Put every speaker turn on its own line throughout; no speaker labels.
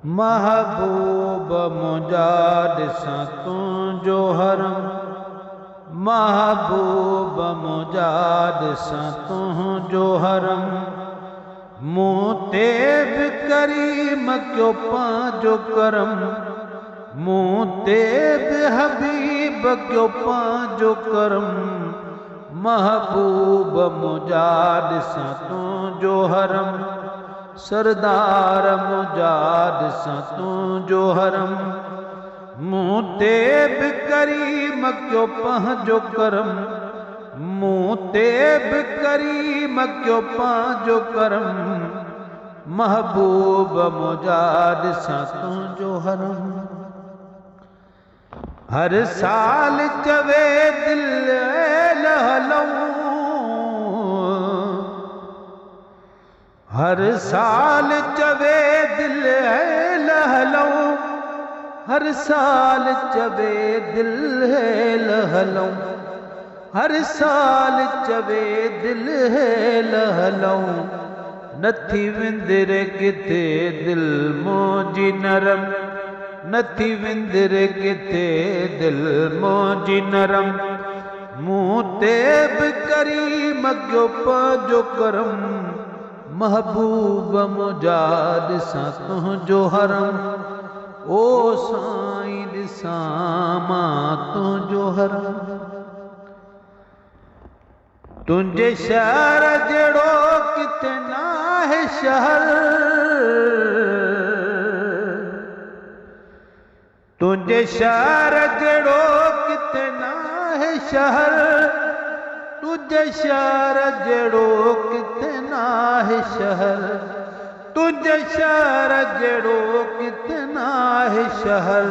महबूब मुंहिंजा ॾिसां तुंहिंजो हरम, महबूब मुंहिंजा ॾिसां तुंहिंजो हरम। मूं ते बि करीम कयो पंहिंजो करम, मूं ते बि हबीब कयो पंहिंजो करम। महबूब मुंहिंजा ॾिसां तुंहिंजो हरम, सरदार मुंहिंजा ॾिसां तुंहिंजो हरम। मूं ते बि करीम कयो पंहिंजो करम, मूं ते बि करीम कयो पंहिंजो करम। महबूब मुंहिंजा ॾिसां तुंहिंजो हरम। हर साल चवे दिल हलूं, हर साल चवे दिल हलूं, हर साल चवे दिल हलूं, हर साल चवे दिल हलूं। नथी विंदरे किथे दिल मुंहिंजी नरम, नथी विंदरे किथे दिल मुंहिंजी नरम। मूं ते बि करीम कयो पंहिंजो करम, महबूब मुंहिंजा ॾिसां तुंहिंजो हरम। ओ साईं ॾिसां मां तुंहिंजो हरम। तुंहिंजे शहर जहिड़ो किथे नाहे शहर, तुंहिंजे शहर जहिड़ो किथे नाहे शहर, तुंहिंजे शहर जहिड़ो किथे नाहे शहर, तुंहिंजे शहर जहिड़ो किथे नाहे शहर।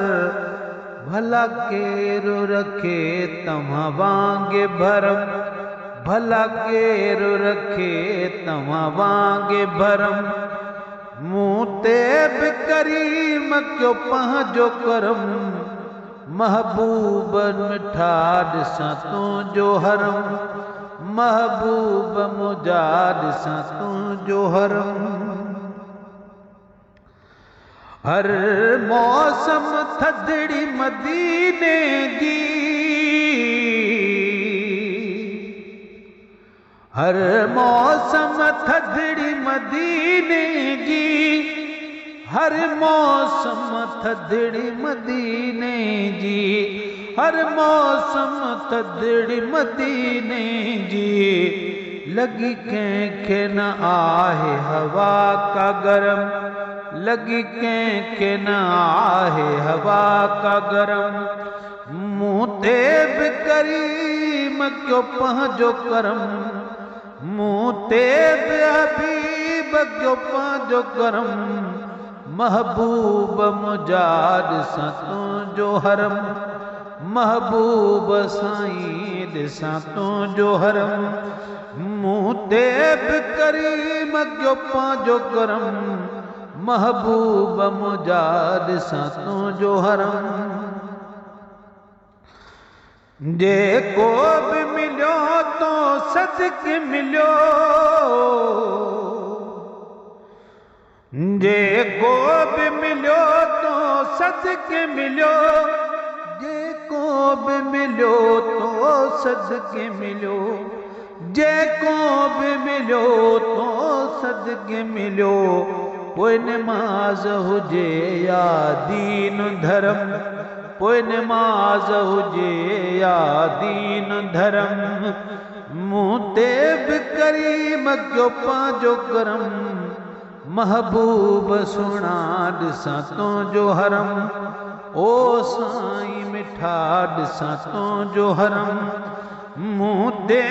भला केरु रखे तव्हां वांगे भरम, भला केरु रखे तव्हां वांगे भरम। मूं ते बि करीम कयो पंहिंजो करम, महबूब मिठा ॾिसां तुंहिंजो हरम, महबूब मुंहिंजा ॾिसां तुंहिंजो हरम। हर मौसम थधिड़ी मदीने जी, हर मौसम थधिड़ी मदीने जी, हर मौसम थधिड़ी मदीने जी, हर मौसम थधिड़ी मदीने जी। लगी कंहिंखे न आहे हवा का गरम, लगी कंहिंखे न आहे हवा का गरम। मूं ते बि करीम कयो पंहिंजो करम, मूं ते बि हबीब कयो पंहिंजो करम। महबूब मुंहिंजा ॾिसां तुंहिंजो हरम, महबूब साईं ॾिसां तुंहिंजो हरम। मूं ते बि करीम कयो पंहिंजो करम, महबूब मुंहिंजा ॾिसां तुंहिंजो हरम। जेको बि मिलियो तो सदके मिलियो, जेको बि मिलियो तो सदके मिलियो, जेको बि मिलियो तो सदके मिलियो, जेको बि मिलियो तो सदके मिलियो। पोइ नमाज़ हुजे या दीन धर्म, पोइ नमाज़ हुजे या दीन धर्म। मूं ते बि करीम कयो पंहिंजो करम, महबूब सुहिणा ॾिसां तुंहिंजो हरम। ओ साईं मिठा ॾिसां तुंहिंजो हरम, मूं ते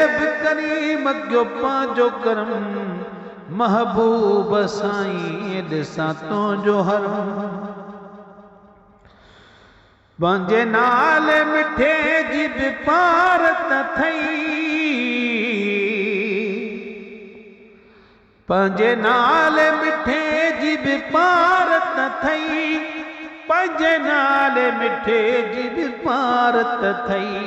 बि करीम कयो पंहिंजो करम, महबूब साईं ॾिसां तुंहिंजो हरम। पंहिंजे नाले मिठे जी बि पार त थई, पंहिंजे नाले मिठे जी बि पार त थई, पंहिंजे नाले मिठे जी बि पार त थई,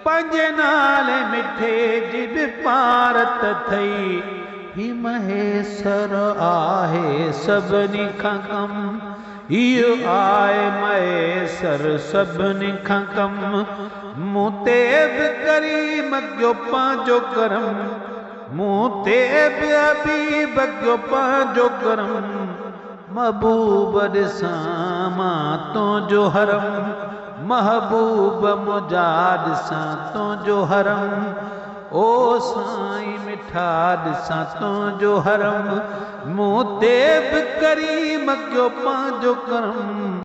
पंहिंजे नाले मिठे जी बि पार त थई। ही महेश्वर आहे सभिनी खां कम इहो आहे महेश्वर सभिनी खां कम मूं ते बि करीम कयो पंहिंजो करम मूं ते बि हबीब कयो पंहिंजो करम महबूब ॾिसां मां तुंहिंजो हरम महबूब मुंहिंजा ॾिसां तुंहिंजो हरम ओ साईं मिठा ॾिसां तुंहिंजो हरम मूं ते बि करीम कयो पंहिंजो करम